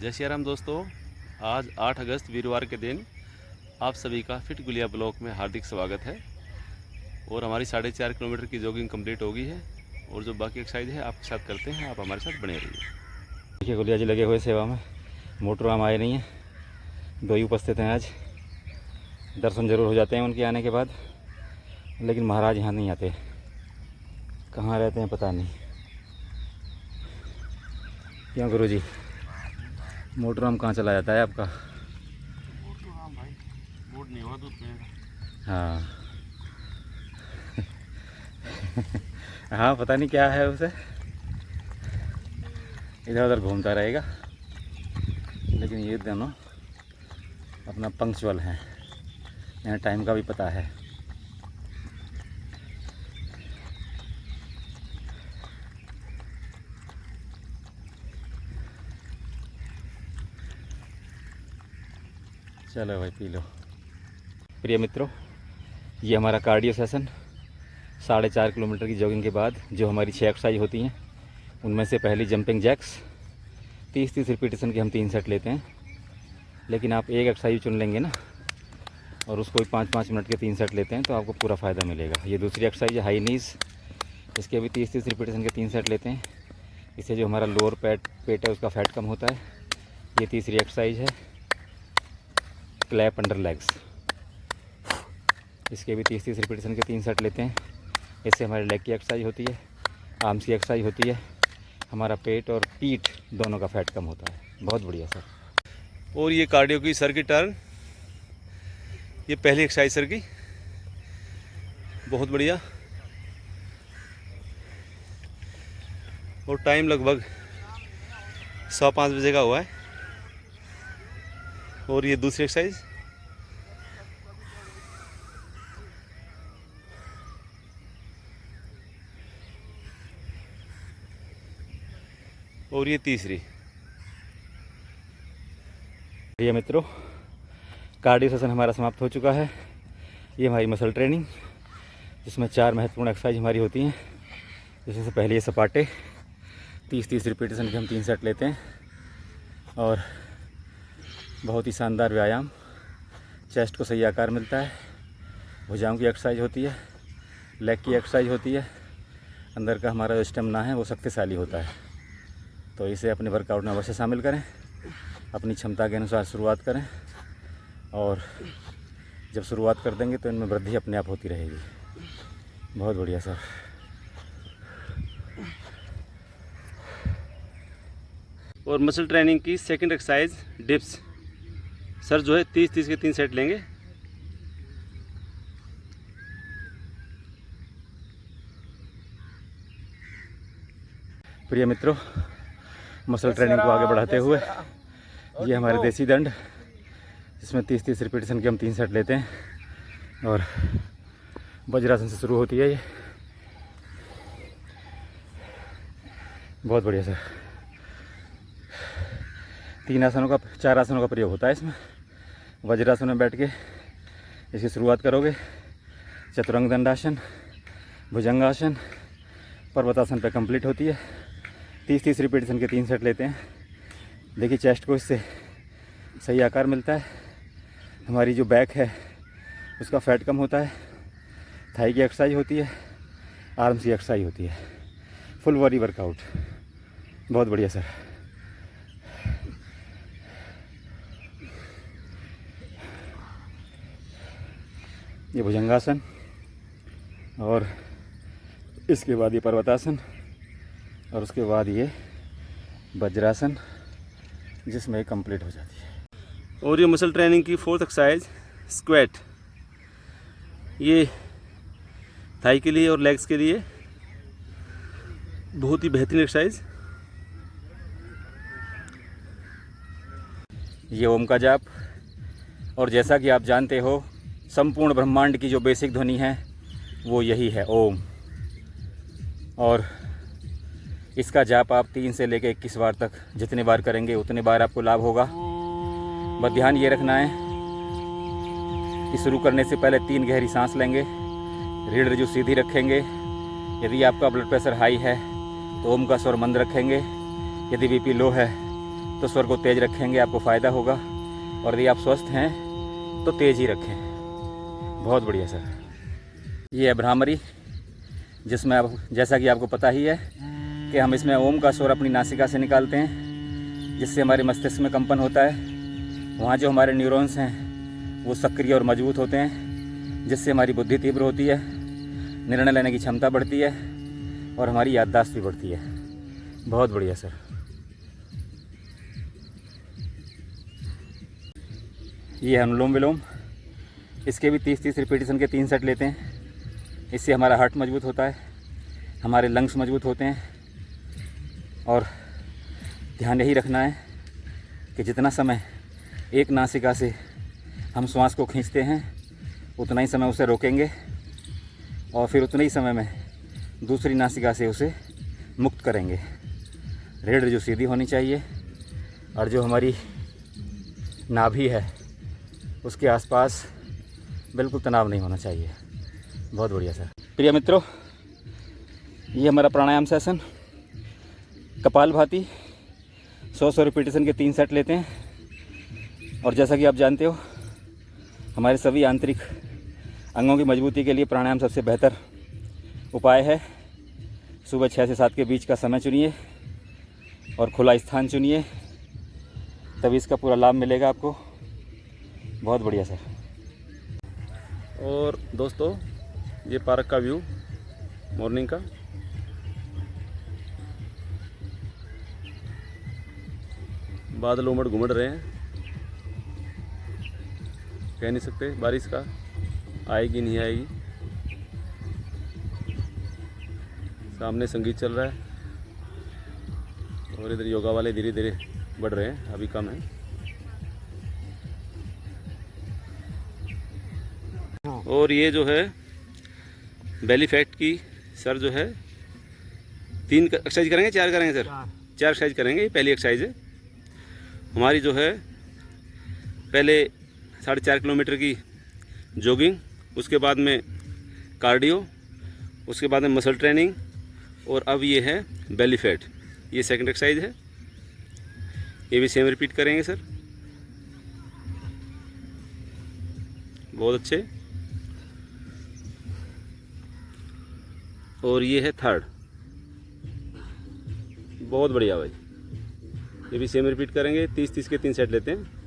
जय श्री राम दोस्तों। आज 8 अगस्त वीरवार के दिन आप सभी का फिट गुलिया ब्लॉक में हार्दिक स्वागत है। और हमारी 4.5 किलोमीटर की जॉगिंग कंप्लीट हो गई है और जो बाकी एक्सरसाइज है आपके साथ करते हैं, आप हमारे साथ बने रहिए। देखिए गुलिया जी लगे हुए सेवा में। मोटर हम आए नहीं हैं, दो ही उपस्थित हैं आज। दर्शन जरूर हो जाते हैं उनके आने के बाद, लेकिन महाराज यहाँ नहीं आते। कहाँ रहते हैं पता नहीं। क्यों गुरु जी, मोटर हम कहाँ चला जाता है आपका? हाँ भाई, मूड नहीं हुआ दूध पीने का। हाँ हाँ, पता नहीं क्या है उसे, इधर उधर घूमता रहेगा। लेकिन ये दोनों अपना पंक्चुअल हैं, इन्हें टाइम का भी पता है। चलो भाई पी लो। प्रिय मित्रों, ये हमारा कार्डियो सेशन 4.5 किलोमीटर की जॉगिंग के बाद जो हमारी 6 एक्सरसाइज होती हैं, उनमें से पहली जंपिंग जैक्स 30 रिपीटेशन के हम 3 सेट लेते हैं। लेकिन आप एक एक्सरसाइज चुन लेंगे ना और उसको 5-5 मिनट के 3 सेट लेते हैं तो आपको पूरा फ़ायदा मिलेगा। ये दूसरी एक्सरसाइज है हाई नीज, इसके भी 30 रिपीटेशन के 3 सेट लेते हैं। इससे जो हमारा लोअर पेट है उसका फैट कम होता है। ये तीसरी एक्सरसाइज है क्लैप अंडर लेग्स, इसके भी 30 रिपीटेशन के 3 सेट लेते हैं। इससे हमारे लेग की एक्सरसाइज होती है, आर्म्स की एक्सरसाइज होती है, हमारा पेट और पीठ दोनों का फैट कम होता है। बहुत बढ़िया सर। और ये कार्डियो की सर की टर्न, ये पहली एक्सरसाइज सर की, बहुत बढ़िया। और टाइम लगभग 5:15 बजे का हुआ है। और ये दूसरी एक्सरसाइज, और ये तीसरी। प्रिय मित्रों, कार्डियो सेशन हमारा समाप्त हो चुका है। ये हमारी मसल ट्रेनिंग, जिसमें 4 महत्वपूर्ण एक्सरसाइज हमारी होती हैं। जिसमें से पहले ये सपाटे 30 रिपीटेशन के हम 3 सेट लेते हैं। और बहुत ही शानदार व्यायाम, चेस्ट को सही आकार मिलता है, भुजाओं की एक्सरसाइज होती है, लेग की एक्सरसाइज होती है, अंदर का हमारा जो स्टेमिना है वो शक्तिशाली होता है। तो इसे अपने वर्कआउट में अवश्य शामिल करें, अपनी क्षमता के अनुसार शुरुआत करें और जब शुरुआत कर देंगे तो इनमें वृद्धि अपने आप होती रहेगी। बहुत बढ़िया सर। और मसल ट्रेनिंग की सेकंड एक्सरसाइज डिप्स। सर जो है 30 के 3 सेट लेंगे। प्रिय मित्रों, मसल ट्रेनिंग को आगे बढ़ाते हुए ये हमारे देसी दंड, जिसमें 30 रिपीटेशन के हम 3 सेट लेते हैं। और वज्रासन से शुरू होती है ये। बहुत बढ़िया सर। 4 आसनों का प्रयोग होता है इसमें। वज्रासन में बैठ के इसकी शुरुआत करोगे। चतुरंग दंडासन, भुजंगासन, पर्वतासन पे कंप्लीट होती है। 30 रिपीटेशन के 3 सेट लेते हैं। देखिए चेस्ट को इससे सही आकार मिलता है, हमारी जो बैक है उसका फैट कम होता है, थाई की एक्सरसाइज होती है, आर्म्स की एक्सरसाइज होती है, फुल बॉडी वर्कआउट। बहुत बढ़िया सर। ये भुजंगासन और इसके बाद ये पर्वतासन और उसके बाद ये वज्रासन, जिसमें कंप्लीट हो जाती है। और ये मसल ट्रेनिंग की 4th एक्सरसाइज स्क्वैट। ये थाई के लिए और लेग्स के लिए बहुत ही बेहतरीन एक्सरसाइज। ये ओम का जाप, और जैसा कि आप जानते हो संपूर्ण ब्रह्मांड की जो बेसिक ध्वनि है वो यही है, ओम। और इसका जाप आप 3 से लेकर 21 बार तक जितने बार करेंगे उतने बार आपको लाभ होगा। बस ध्यान ये रखना है कि शुरू करने से पहले 3 गहरी सांस लेंगे, रीढ़ ऋजु सीधी रखेंगे। यदि आपका ब्लड प्रेशर हाई है तो ओम का स्वर मंद रखेंगे। यदि बीपी लो है तो स्वर को तेज रखेंगे, आपको फ़ायदा होगा। और यदि आप स्वस्थ हैं तो तेज ही रखें। बहुत बढ़िया सर। ये है भ्रामरी, जिसमें अब जैसा कि आपको पता ही है कि हम इसमें ओम का स्वर अपनी नासिका से निकालते हैं, जिससे हमारे मस्तिष्क में कंपन होता है। वहाँ जो हमारे न्यूरॉन्स हैं वो सक्रिय और मजबूत होते हैं, जिससे हमारी बुद्धि तीव्र होती है, निर्णय लेने की क्षमता बढ़ती है और हमारी याददाश्त भी बढ़ती है। बहुत बढ़िया सर। ये है अनुलोम विलोम। इसके भी 30-30 रिपीटेशन के 3 सेट लेते हैं। इससे हमारा हार्ट मजबूत होता है, हमारे लंग्स मजबूत होते हैं। और ध्यान यही रखना है कि जितना समय एक नासिका से हम श्वास को खींचते हैं, उतना ही समय उसे रोकेंगे और फिर उतने ही समय में दूसरी नासिका से उसे मुक्त करेंगे। रीढ़ जो सीधी होनी चाहिए और जो हमारी नाभि है उसके आसपास बिल्कुल तनाव नहीं होना चाहिए। बहुत बढ़िया सर। प्रिय मित्रों, ये हमारा प्राणायाम सेशन कपालभाति 100 रिपीटेशन के 3 सेट लेते हैं। और जैसा कि आप जानते हो, हमारे सभी आंतरिक अंगों की मजबूती के लिए प्राणायाम सबसे बेहतर उपाय है। सुबह 6 से 7 के बीच का समय चुनिए और खुला स्थान चुनिए, तभी इसका पूरा लाभ मिलेगा आपको। बहुत बढ़िया सर। और दोस्तों, ये पार्क का व्यू मॉर्निंग का। बादल उमड़ घुमड़ रहे हैं, कह नहीं सकते बारिश का आएगी नहीं आएगी। सामने संगीत चल रहा है और इधर योगा वाले धीरे धीरे बढ़ रहे हैं, अभी कम है। और ये जो है बेली फैट की सर जो है 3 एक्सरसाइज करेंगे, 4 करेंगे सर? 4 एक्सरसाइज करेंगे। ये पहली एक्सरसाइज है हमारी, जो है पहले 4.5 किलोमीटर की जॉगिंग, उसके बाद में कार्डियो, उसके बाद में मसल ट्रेनिंग, और अब ये है बेली फैट। ये सेकंड एक्सरसाइज है, ये भी सेम रिपीट करेंगे सर। बहुत अच्छे। और ये है थर्ड। बहुत बढ़िया भाई, ये भी सेम रिपीट करेंगे। 30-30 के 3 सेट लेते हैं।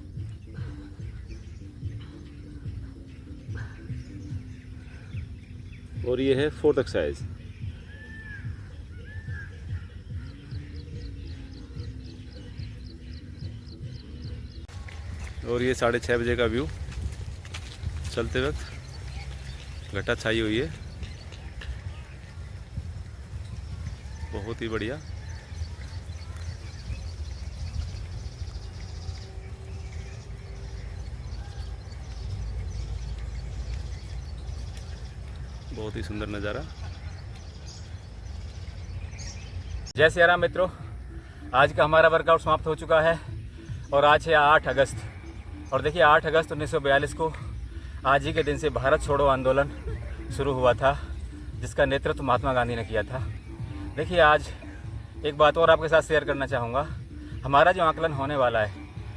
और ये है फोर्थ एक्सरसाइज। और ये 6:30 बजे का व्यू, चलते वक्त घटा छाई हुई है, बहुत ही बढ़िया। बहुत ही सुंदर नज़ारा। जय सिया राम मित्रों, आज का हमारा वर्कआउट समाप्त हो चुका है और आज है 8 अगस्त। और देखिए 8 अगस्त 1942 को आज ही के दिन से भारत छोड़ो आंदोलन शुरू हुआ था, जिसका नेतृत्व महात्मा गांधी ने किया था। देखिए आज एक बात और आपके साथ शेयर करना चाहूँगा। हमारा जो आकलन होने वाला है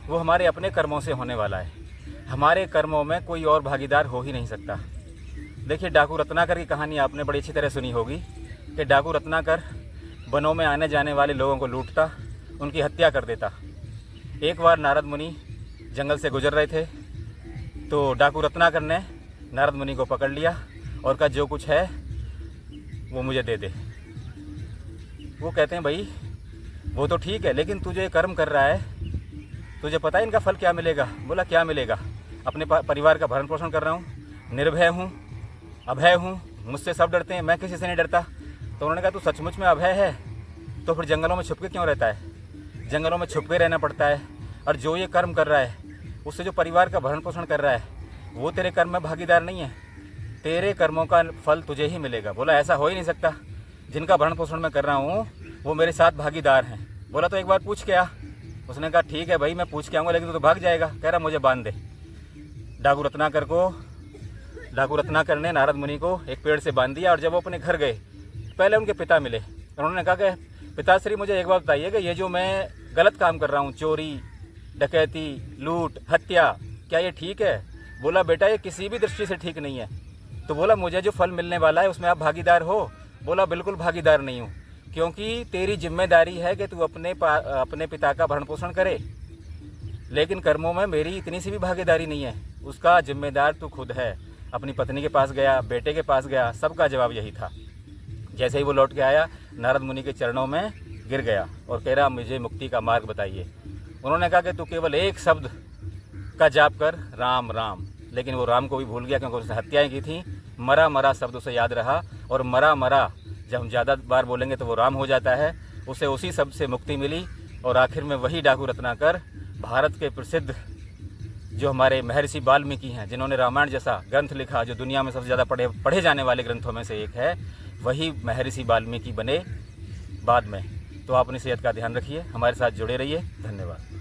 वो हमारे अपने कर्मों से होने वाला है। हमारे कर्मों में कोई और भागीदार हो ही नहीं सकता। देखिए डाकू रत्नाकर की कहानी आपने बड़ी अच्छी तरह सुनी होगी कि डाकू रत्नाकर वनों में आने जाने वाले लोगों को लूटता, उनकी हत्या कर देता। एक बार नारद मुनि जंगल से गुजर रहे थे तो डाकू रत्नाकर ने नारद मुनि को पकड़ लिया और कहा जो कुछ है वो मुझे दे दे। वो कहते हैं भाई वो तो ठीक है, लेकिन तू जो ये कर्म कर रहा है तुझे पता है इनका फल क्या मिलेगा? बोला क्या मिलेगा? अपने परिवार का भरण पोषण कर रहा हूँ, निर्भय हूँ, अभय हूँ, मुझसे सब डरते हैं, मैं किसी से नहीं डरता। तो उन्होंने कहा तू सचमुच में अभय है तो फिर जंगलों में छुप के क्यों रहता है? जंगलों में छुप के रहना पड़ता है। और जो ये कर्म कर रहा है उससे जो परिवार का भरण पोषण कर रहा है वो तेरे कर्म में भागीदार नहीं है, तेरे कर्मों का फल तुझे ही मिलेगा। बोला ऐसा हो ही नहीं सकता, जिनका भरण पोषण मैं कर रहा हूँ वो मेरे साथ भागीदार हैं। बोला तो एक बार पूछ के आ। उसने कहा ठीक है भाई मैं पूछ के आऊँगा, लेकिन तू तो भाग जाएगा। कह रहा मुझे बांध दे। डाकू रत्नाकर ने नारद मुनि को एक पेड़ से बांध दिया। और जब वो अपने घर गए पहले उनके पिता मिले। उन्होंने कहा कि पिताश्री मुझे एक बात बताइए कि ये जो मैं गलत काम कर रहा हूँ, चोरी, डकैती, लूट, हत्या, क्या ये ठीक है? बोला बेटा ये किसी भी दृष्टि से ठीक नहीं है। तो बोला मुझे जो फल मिलने वाला है उसमें आप भागीदार हो? बोला बिल्कुल भागीदार नहीं हूँ, क्योंकि तेरी जिम्मेदारी है कि तू अपने पिता का भरण पोषण करे, लेकिन कर्मों में मेरी इतनी सी भी भागीदारी नहीं है। उसका जिम्मेदार तू खुद है। अपनी पत्नी के पास गया, बेटे के पास गया, सबका जवाब यही था। जैसे ही वो लौट के आया, नारद मुनि के चरणों में गिर गया और कह रहा मुझे मुक्ति का मार्ग बताइए। उन्होंने कहा कि तू केवल एक शब्द का जाप कर, राम राम। लेकिन वो राम को भी भूल गया, क्योंकि उसने हत्याएं की थी। मरा मरा शब्द उसे याद रहा, और मरा मरा जब हम ज़्यादा बार बोलेंगे तो वो राम हो जाता है। उसे उसी शब्द से मुक्ति मिली, और आखिर में वही डाकू रत्नाकर, भारत के प्रसिद्ध जो हमारे महर्षि वाल्मीकि हैं, जिन्होंने रामायण जैसा ग्रंथ लिखा, जो दुनिया में सबसे ज़्यादा पढ़े जाने वाले ग्रंथों में से एक है, वही महर्षि वाल्मीकि बने बाद में। तो आप अपनी सेहत का ध्यान रखिए, हमारे साथ जुड़े रहिए। धन्यवाद।